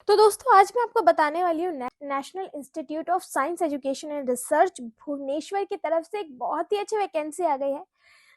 तो दोस्तों आज मैं आपको बताने वाली हूँ National Institute of Science Education and Research Bhubaneswar की तरफ से एक बहुत ही अच्छी वैकेंसी आ गई है,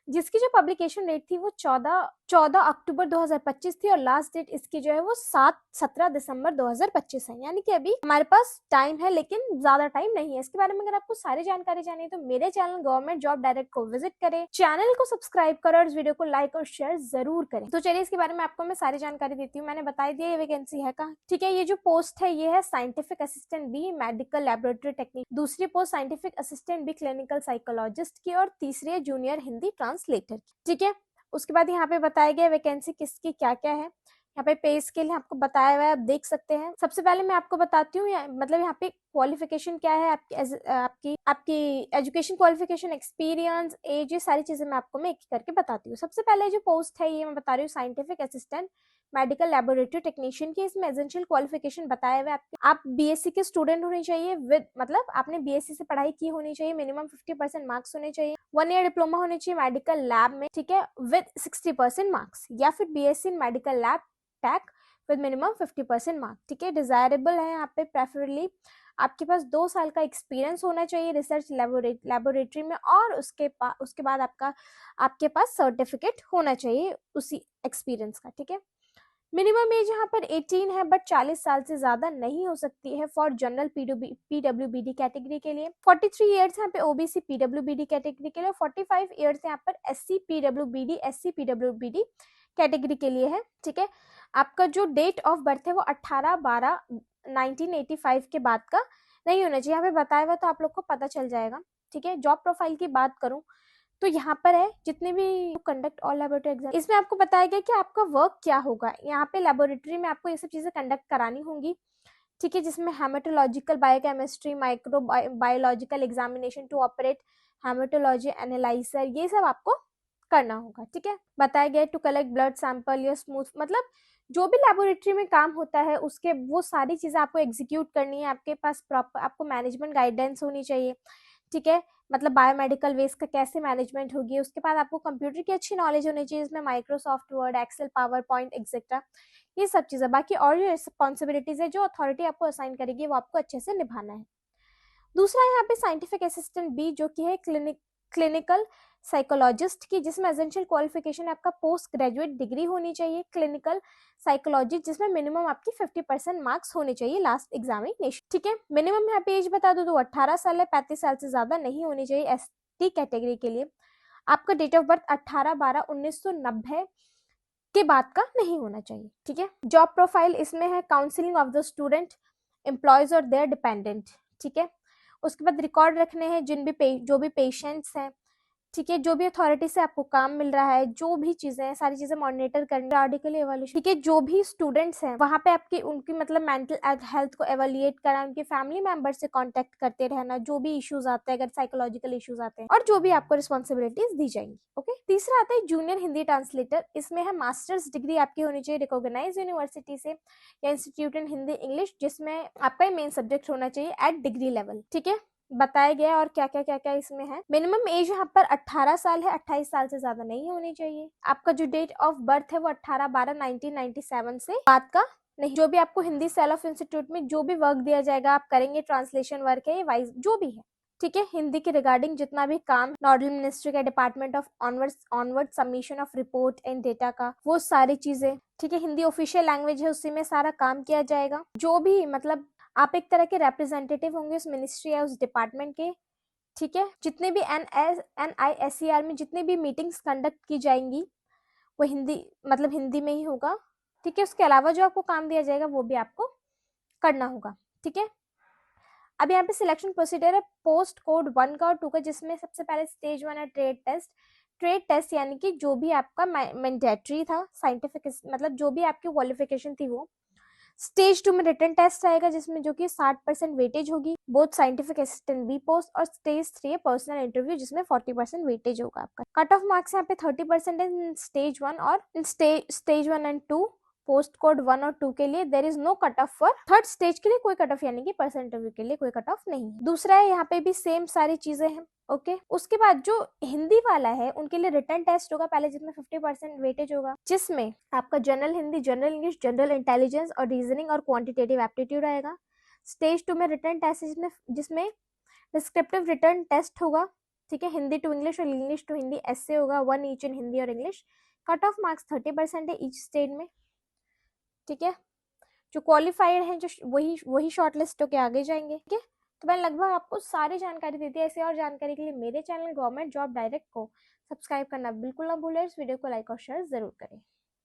जिसकी जो पब्लिकेशन डेट थी वो 14 अक्टूबर 2025 थी और लास्ट डेट इसकी जो है वो 17 दिसंबर 2025 है। यानी कि अभी हमारे पास टाइम है, लेकिन ज्यादा टाइम नहीं है। इसके बारे में अगर आपको सारी जानकारी चाहिए तो मेरे चैनल गवर्नमेंट जॉब डायरेक्ट को विजिट करें, चैनल को सब्सक्राइब करें और इस वीडियो को लाइक और शेयर जरूर करें। तो चलिए इसके बारे में आपको मैं सारी जानकारी देती हूँ। मैंने बता दिया ये वैकेंसी है कहाँ, ठीक है। ये जो पोस्ट है ये है scientific assistant B medical laboratory technique, दूसरी post scientific assistant B clinical psychologist की और तीसरी है जूनियर हिंदी ट्रांसलेटर की, ठीक है। उसके बाद यहाँ पे बताया गया वैकेंसी किसकी क्या क्या है। यहाँ पे पे स्केल आपको बताया हुआ है, आप देख सकते हैं। सबसे पहले मैं आपको बताती हूँ मतलब यहाँ पे क्वालिफिकेशन क्या है आपकी आपकी एजुकेशन क्वालिफिकेशन, एक्सपीरियंस, एज, ये सारी चीजें मैं आपको एक करके बताती हूँ। सबसे पहले जो पोस्ट है ये मैं बता रही हूँ scientific assistant medical laboratory technician की। इसमें एसेंशियल क्वालिफिकेशन बताया हुआ है आप बीएससी के स्टूडेंट होने चाहिए, विद मतलब आपने बीएससी से पढ़ाई की होनी चाहिए, मिनिमम 50% मार्क्स होने चाहिए, 1 ईयर डिप्लोमा होनी चाहिए मेडिकल लैब में, ठीक है, विद 60% मार्क्स, या फिर BSc in medical lab tech with minimum 50% marks, ठीक है। डिजायरेबल है यहाँ पे प्रेफरेबली आपके पास 2 साल का एक्सपीरियंस होना चाहिए रिसर्च लेबोरेटरी में, और उसके बाद आपके पास सर्टिफिकेट होना चाहिए उसी एक्सपीरियंस का, ठीक है। मिनिमम एज यहाँ पर 18 है, बट 40 साल से ज्यादा नहीं हो सकती है फॉर जनरल पीडब्ल्यूबीडी कैटेगरी के लिए। 43 ईयर्स यहाँ पे ओबीसी पीडब्ल्यूबीडी कैटेगरी के लिए, 45 ईयर्स यहाँ पर एससी पीडब्ल्यूबीडी कैटेगरी के लिए है, ठीक है। आपका जो डेट ऑफ बर्थ है वो 18/12/1985 के बाद का नहीं होना चाहिए। यहाँ पे बताया हुआ तो आप लोग को पता चल जाएगा, ठीक है। जॉब प्रोफाइल की बात करूं तो यहाँ पर है जितने भी कंडक्ट और लेबोरेटरी एग्जाम, इसमें आपको बताया गया कि आपका वर्क क्या होगा। यहाँ पे लेबोरेटरी में आपको ये सब चीजें कंडक्ट करानी होंगी, ठीक है, जिसमें haematological biochemistry, micro biological examination to operate haematology analyser, ये सब आपको करना होगा, ठीक है। बताया गया टू कलेक्ट ब्लड सैंपल या स्मूथ, मतलब जो भी लेबोरेटरी में काम होता है उसके वो सारी चीजें आपको एग्जीक्यूट करनी है। आपके पास प्रॉपर आपको मैनेजमेंट गाइडेंस होनी चाहिए, ठीक है, मतलब बायोमेडिकल वेस्ट का कैसे मैनेजमेंट होगी। उसके बाद आपको कंप्यूटर की अच्छी नॉलेज होनी चाहिए, इसमें Microsoft Word, Excel, PowerPoint etcetera, ये सब चीजें। बाकी और जो रिस्पॉन्सिबिलिटीज है जो अथॉरिटी आपको असाइन करेगी वो आपको अच्छे से निभाना है। दूसरा यहाँ पे साइंटिफिक असिस्टेंट बी जो कि है क्लिनिकल साइकोलॉजिस्ट की, जिसमें एसेंशियल क्वालिफिकेशन आपका पोस्ट ग्रेजुएट डिग्री होनी चाहिए क्लिनिकल साइकोलॉजी, जिसमें मिनिमम आपकी 50% मार्क्स होने चाहिए लास्ट एग्जामिनेशन, ठीक है। मिनिमम यहाँ पे एज बता दो तो 18 साल है, 35 साल से ज्यादा नहीं होनी चाहिए एसटी कैटेगरी के लिए। आपका डेट ऑफ बर्थ 18/12/1990 के बाद का नहीं होना चाहिए, ठीक है। जॉब प्रोफाइल इसमें है counselling of the student, employees और देयर डिपेंडेंट, ठीक है। उसके बाद रिकॉर्ड रखने हैं जो भी पेशेंट्स हैं, ठीक है, जो भी अथॉरिटी से आपको काम मिल रहा है, जो भी चीजें हैं सारी चीजें मॉनिटर करनी, आर्टिकल एवोल्यूशन, ठीक है। जो भी स्टूडेंट्स हैं वहां पे आपकी उनकी मतलब मेंटल हेल्थ को एवेल्युएट करना, उनके फैमिली मेंबर से कांटेक्ट करते रहना, जो भी इश्यूज आते हैं, अगर साइकोलॉजिकल इश्यूज आते हैं, और जो भी आपको रिस्पॉन्सिबिलिटीज दी जाएंगी, ओके। तीसरा आता है जूनियर हिंदी ट्रांसलेटर। इसमें है मास्टर्स डिग्री आपकी होनी चाहिए रिकॉग्नाइज यूनिवर्सिटी से या इंस्टीट्यूट इन हिंदी इंग्लिश, जिसमें आपका मेन सब्जेक्ट होना चाहिए एट डिग्री लेवल, ठीक है। बताया गया और क्या क्या इसमें है। मिनिमम एज यहाँ पर 18 साल है, 28 साल से ज्यादा नहीं होनी चाहिए। आपका जो डेट ऑफ बर्थ है वो 18/12/1997 से बाद का नहीं। जो भी आपको हिंदी सेल ऑफ इंस्टीट्यूट में जो भी वर्क दिया जाएगा आप करेंगे, ट्रांसलेशन वर्क है वाइज जो भी है, ठीक है। हिंदी के रिगार्डिंग जितना भी काम नॉडल मिनिस्ट्री का department of onward submission of report and data का, वो सारी चीजें, ठीक है। हिंदी ऑफिशियल लैंग्वेज है, उसी में सारा काम किया जाएगा। जो भी मतलब आप एक तरह के रिप्रेजेंटेटिव होंगे उस मिनिस्ट्री या उस डिपार्टमेंट के, ठीक है। जितने भी NISER में जितने भी मीटिंग्स कंडक्ट की जाएंगी वो हिंदी में ही होगा, ठीक है। उसके अलावा जो आपको काम दिया जाएगा वो भी आपको करना होगा, ठीक है। अब यहाँ पे सिलेक्शन प्रोसीजर है पोस्ट कोड 1 का और 2 का, जिसमें सबसे पहले स्टेज 1 है ट्रेड टेस्ट यानी कि जो भी आपका मैंडेटरी था साइंटिफिक मतलब जो भी आपकी क्वालिफिकेशन थी वो। स्टेज 2 में रिटन टेस्ट आएगा जिसमें जो कि 60% वेटेज होगी both scientific assistant B post, और स्टेज 3 है पर्सनल इंटरव्यू जिसमें 40% वेटेज होगा आपका। कट ऑफ मार्क्स यहाँ पे 30% है इन स्टेज 1 और in stage 1 and 2 post code 1 और 2 के लिए there is no cut off. For third stage के लिए कोई कट ऑफ, यानी कि पर्सन इंटरव्यू के लिए कोई कट ऑफ नहीं है। दूसरा है, यहाँ पे भी सेम सारी चीजें हैं। ओके उसके बाद जो हिंदी वाला है उनके लिए रिटन टेस्ट होगा पहले, जिसमें 50% वेटेज होगा, जिसमें आपका general Hindi, general English, general intelligence और रीजनिंग और क्वांटिटेटिव एप्टीट्यूड आएगा। स्टेज 2 में रिटन टेस्ट जिसमें डिस्क्रिप्टिव रिटन टेस्ट होगा, ठीक है, हिंदी टू इंग्लिश और इंग्लिश टू हिंदी ऐसे होगा, 1 ईच इन हिंदी और इंग्लिश। कट ऑफ मार्क्स 30% है ईच स्टेज में, ठीक है। जो क्वालिफाइड हैं जो वही शॉर्टलिस्ट होके आगे जाएंगे, ठीक है। तो मैंने लगभग आपको सारी जानकारी दी थी। ऐसे और जानकारी के लिए मेरे चैनल गवर्नमेंट जॉब डायरेक्ट को सब्सक्राइब करना बिल्कुल ना भूलें। इस वीडियो को लाइक और शेयर जरूर करें।